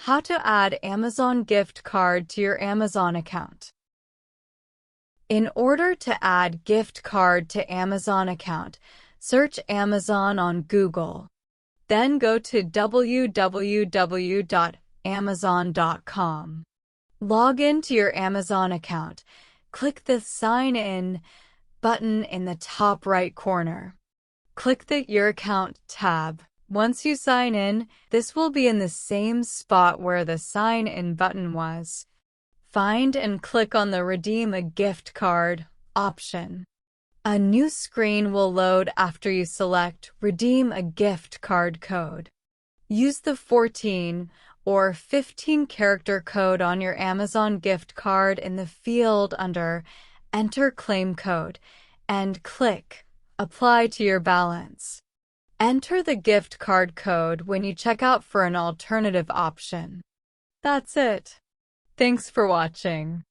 How to add Amazon gift card to your Amazon account. In order to add gift card to Amazon account, search Amazon on Google. Then go to www.amazon.com. Log into your Amazon account. Click the Sign In button in the top right corner. Click the Your Account tab. Once you sign in, this will be in the same spot where the Sign In button was. Find and click on the Redeem a Gift Card option. A new screen will load after you select Redeem a Gift Card code. Use the 14 or 15-character code on your Amazon gift card in the field under Enter Claim Code and click Apply to your balance. Enter the gift card code when you check out for an alternative option. That's it. Thanks for watching.